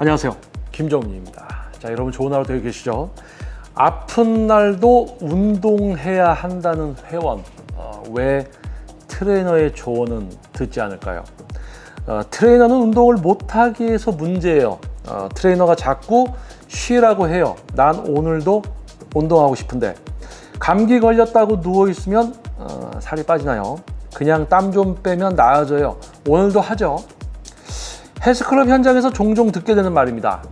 안녕하세요, 김정민입니다. 자, 여러분 좋은 하루 되고 계시죠? 아픈 날도 운동해야 한다는 회원, 왜 트레이너의 조언은 듣지 않을까요? 트레이너는 운동을 못하게 해서 문제예요. 트레이너가 자꾸 쉬라고 해요. 난 오늘도 운동하고 싶은데. 감기 걸렸다고 누워있으면 살이 빠지나요? 그냥 땀 좀 빼면 나아져요. 오늘도 하죠. 헬스클럽 현장에서 종종 듣게 되는 말입니다.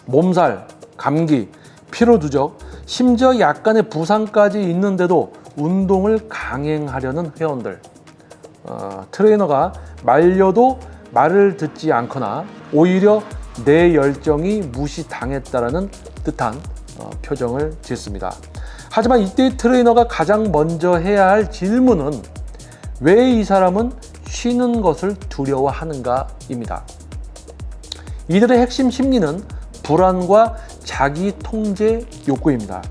몸살, 감기, 피로 누적, 심지어 약간의 부상까지 있는데도 운동을 강행하려는 회원들. 트레이너가 말려도 말을 듣지 않거나 오히려 내 열정이 무시당했다라는 듯한 표정을 짓습니다. 하지만 이때 트레이너가 가장 먼저 해야 할 질문은 왜 이 사람은 쉬는 것을 두려워하는가입니다. 이들의 핵심 심리는 불안과 자기 통제 욕구입니다.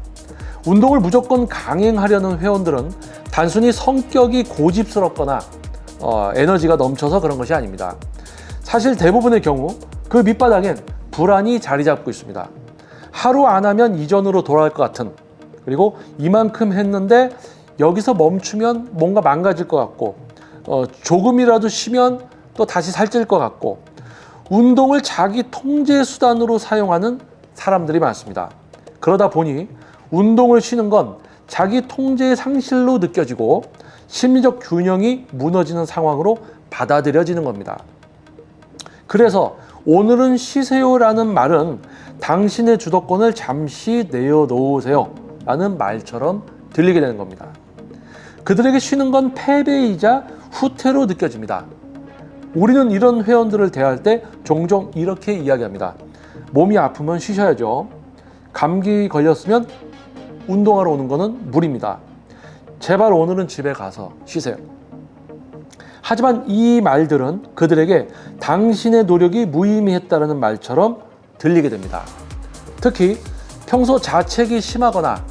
운동을 무조건 강행하려는 회원들은 단순히 성격이 고집스럽거나 에너지가 넘쳐서 그런 것이 아닙니다. 사실 대부분의 경우 그 밑바닥엔 불안이 자리 잡고 있습니다. 하루 안 하면 이전으로 돌아갈 것 같은, 그리고 이만큼 했는데 여기서 멈추면 뭔가 망가질 것 같고, 조금이라도 쉬면 또 다시 살찔 것 같고, 운동을 자기 통제 수단으로 사용하는 사람들이 많습니다. 그러다 보니 운동을 쉬는 건 자기 통제의 상실로 느껴지고 심리적 균형이 무너지는 상황으로 받아들여지는 겁니다. 그래서 오늘은 쉬세요라는 말은 당신의 주도권을 잠시 내어놓으세요 라는 말처럼 들리게 되는 겁니다. 그들에게 쉬는 건 패배이자 후퇴로 느껴집니다. 우리는 이런 회원들을 대할 때 종종 이렇게 이야기합니다. 몸이 아프면 쉬셔야죠. 감기 걸렸으면 운동하러 오는 거는 무리입니다. 제발 오늘은 집에 가서 쉬세요. 하지만 이 말들은 그들에게 당신의 노력이 무의미했다는 말처럼 들리게 됩니다. 특히 평소 자책이 심하거나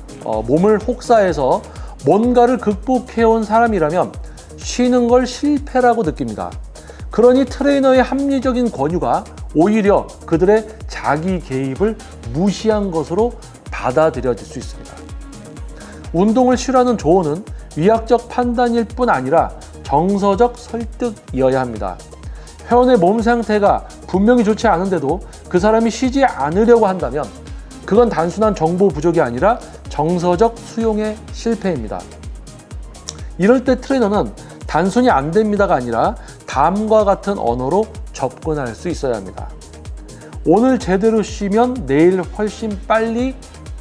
몸을 혹사해서 뭔가를 극복해온 사람이라면 쉬는 걸 실패라고 느낍니다. 그러니 트레이너의 합리적인 권유가 오히려 그들의 자기 개입을 무시한 것으로 받아들여질 수 있습니다. 운동을 쉬라는 조언은 위학적 판단일 뿐 아니라 정서적 설득이어야 합니다. 회원의 몸 상태가 분명히 좋지 않은데도 그 사람이 쉬지 않으려고 한다면 그건 단순한 정보 부족이 아니라 정서적 수용의 실패입니다. 이럴 때 트레이너는 단순히 안 됩니다가 아니라 다음과 같은 언어로 접근할 수 있어야 합니다. 오늘 제대로 쉬면 내일 훨씬 빨리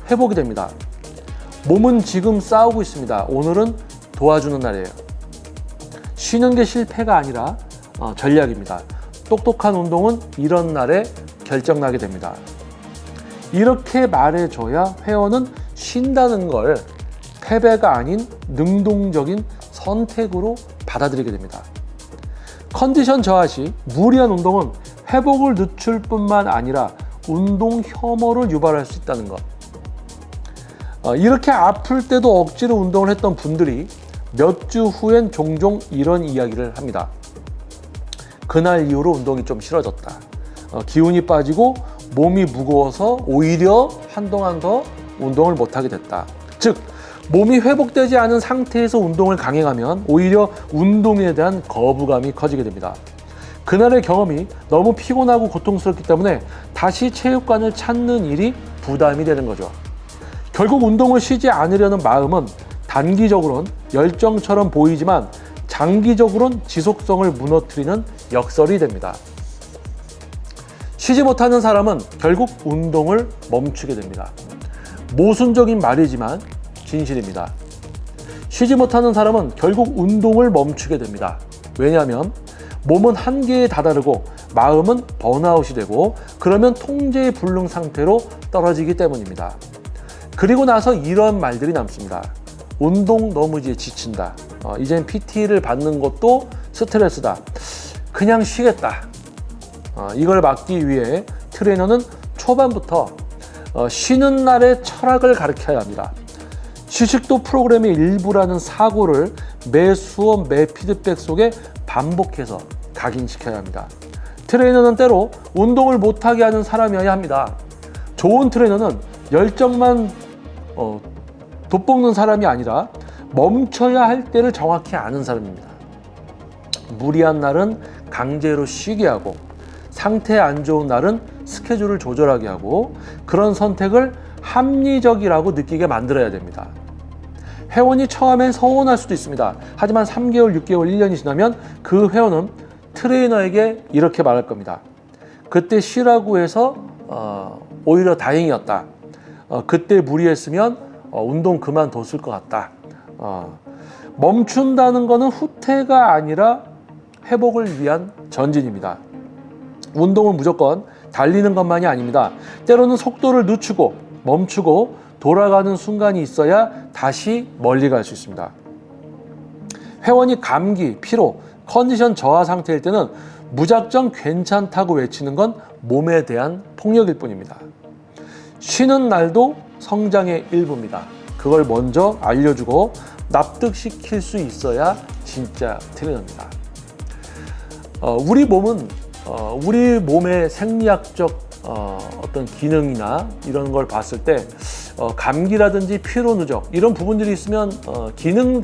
회복이 됩니다. 몸은 지금 싸우고 있습니다. 오늘은 도와주는 날이에요. 쉬는 게 실패가 아니라 전략입니다. 똑똑한 운동은 이런 날에 결정나게 됩니다. 이렇게 말해줘야 회원은 쉰다는 걸 패배가 아닌 능동적인 선택으로 받아들이게 됩니다. 컨디션 저하 시 무리한 운동은 회복을 늦출 뿐만 아니라 운동 혐오를 유발할 수 있다는 것. 이렇게 아플 때도 억지로 운동을 했던 분들이 몇 주 후엔 종종 이런 이야기를 합니다. 그날 이후로 운동이 좀 싫어졌다. 기운이 빠지고 몸이 무거워서 오히려 한동안 더 운동을 못하게 됐다. 즉, 몸이 회복되지 않은 상태에서 운동을 강행하면 오히려 운동에 대한 거부감이 커지게 됩니다. 그날의 경험이 너무 피곤하고 고통스럽기 때문에 다시 체육관을 찾는 일이 부담이 되는 거죠. 결국 운동을 쉬지 않으려는 마음은 단기적으로는 열정처럼 보이지만 장기적으로는 지속성을 무너뜨리는 역설이 됩니다. 쉬지 못하는 사람은 결국 운동을 멈추게 됩니다. 모순적인 말이지만 진실입니다. 쉬지 못하는 사람은 결국 운동을 멈추게 됩니다. 왜냐하면 몸은 한계에 다다르고 마음은 번아웃이 되고 그러면 통제의 불능 상태로 떨어지기 때문입니다. 그리고 나서 이런 말들이 남습니다. 운동 너무 지친다. 이젠 PT를 받는 것도 스트레스다. 그냥 쉬겠다. 이걸 막기 위해 트레이너는 초반부터 쉬는 날의 철학을 가르쳐야 합니다. 휴식도 프로그램의 일부라는 사고를 매 수업, 매 피드백 속에 반복해서 각인시켜야 합니다. 트레이너는 때로 운동을 못하게 하는 사람이어야 합니다. 좋은 트레이너는 열정만 돋보이는 사람이 아니라 멈춰야 할 때를 정확히 아는 사람입니다. 무리한 날은 강제로 쉬게 하고 상태 안 좋은 날은 스케줄을 조절하게 하고 그런 선택을 합리적이라고 느끼게 만들어야 됩니다. 회원이 처음엔 서운할 수도 있습니다. 하지만 3개월, 6개월, 1년이 지나면 그 회원은 트레이너에게 이렇게 말할 겁니다. 그때 쉬라고 해서 오히려 다행이었다. 그때 무리했으면 운동 그만뒀을 것 같다. 멈춘다는 것은 후퇴가 아니라 회복을 위한 전진입니다. 운동은 무조건 달리는 것만이 아닙니다. 때로는 속도를 늦추고 멈추고 돌아가는 순간이 있어야 다시 멀리 갈 수 있습니다. 회원이 감기, 피로, 컨디션 저하 상태일 때는 무작정 괜찮다고 외치는 건 몸에 대한 폭력일 뿐입니다. 쉬는 날도 성장의 일부입니다. 그걸 먼저 알려주고 납득시킬 수 있어야 진짜 트레이너입니다. 우리 몸은 우리 몸의 생리학적 어떤 기능이나 이런 걸 봤을 때 감기라든지 피로 누적 이런 부분들이 있으면 기능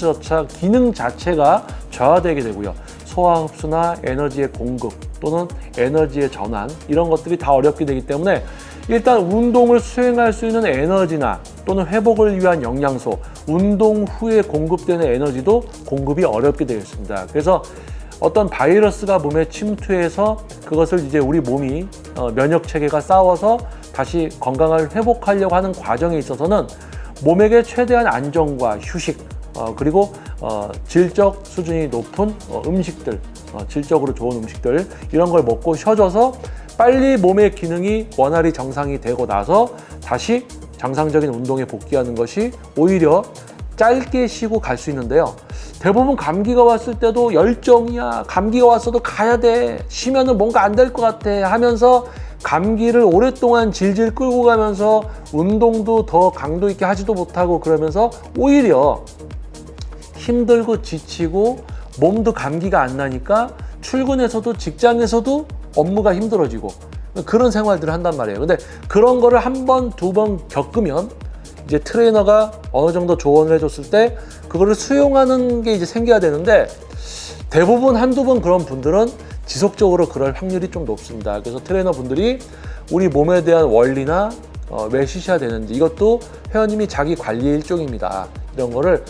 자체가 저하되게 되고요. 소화 흡수나 에너지의 공급 또는 에너지의 전환 이런 것들이 다 어렵게 되기 때문에 일단 운동을 수행할 수 있는 에너지나 또는 회복을 위한 영양소, 운동 후에 공급되는 에너지도 공급이 어렵게 되어 있습니다. 그래서 어떤 바이러스가 몸에 침투해서 그것을 이제 우리 몸이 면역 체계가 싸워서 다시 건강을 회복하려고 하는 과정에 있어서는 몸에게 최대한 안정과 휴식 그리고 질적 수준이 높은 음식들, 질적으로 좋은 음식들 이런 걸 먹고 쉬어줘서 빨리 몸의 기능이 원활히 정상이 되고 나서 다시 정상적인 운동에 복귀하는 것이 오히려 짧게 쉬고 갈 수 있는데요. 대부분 감기가 왔을 때도 열정이야, 감기가 왔어도 가야 돼, 쉬면은 뭔가 안 될 것 같아 하면서 감기를 오랫동안 질질 끌고 가면서 운동도 더 강도 있게 하지도 못하고 그러면서 오히려 힘들고 지치고 몸도 감기가 안 나니까 출근에서도 직장에서도 업무가 힘들어지고 그런 생활들을 한단 말이에요. 근데 그런 거를 한 번, 두 번 겪으면 이제 트레이너가 어느 정도 조언을 해줬을 때 그거를 수용하는 게 이제 생겨야 되는데 대부분 한두 번 그런 분들은 지속적으로 그럴 확률이 좀 높습니다. 그래서 트레이너 분들이 우리 몸에 대한 원리나 왜 쉬셔야 되는지 이것도 회원님이 자기 관리의 일종입니다. 이런 거를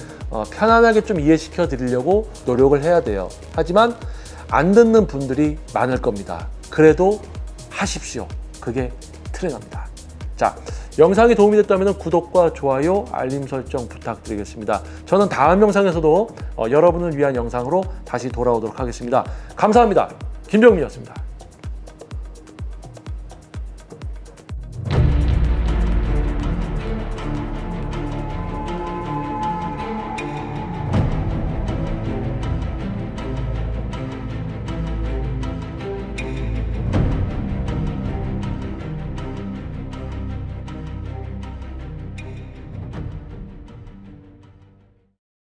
편안하게 좀 이해시켜 드리려고 노력을 해야 돼요. 하지만 안 듣는 분들이 많을 겁니다. 그래도 하십시오. 그게 트레이너입니다. 자, 영상이 도움이 됐다면 구독과 좋아요, 알림 설정 부탁드리겠습니다. 저는 다음 영상에서도 여러분을 위한 영상으로 다시 돌아오도록 하겠습니다. 감사합니다. 김병민이었습니다.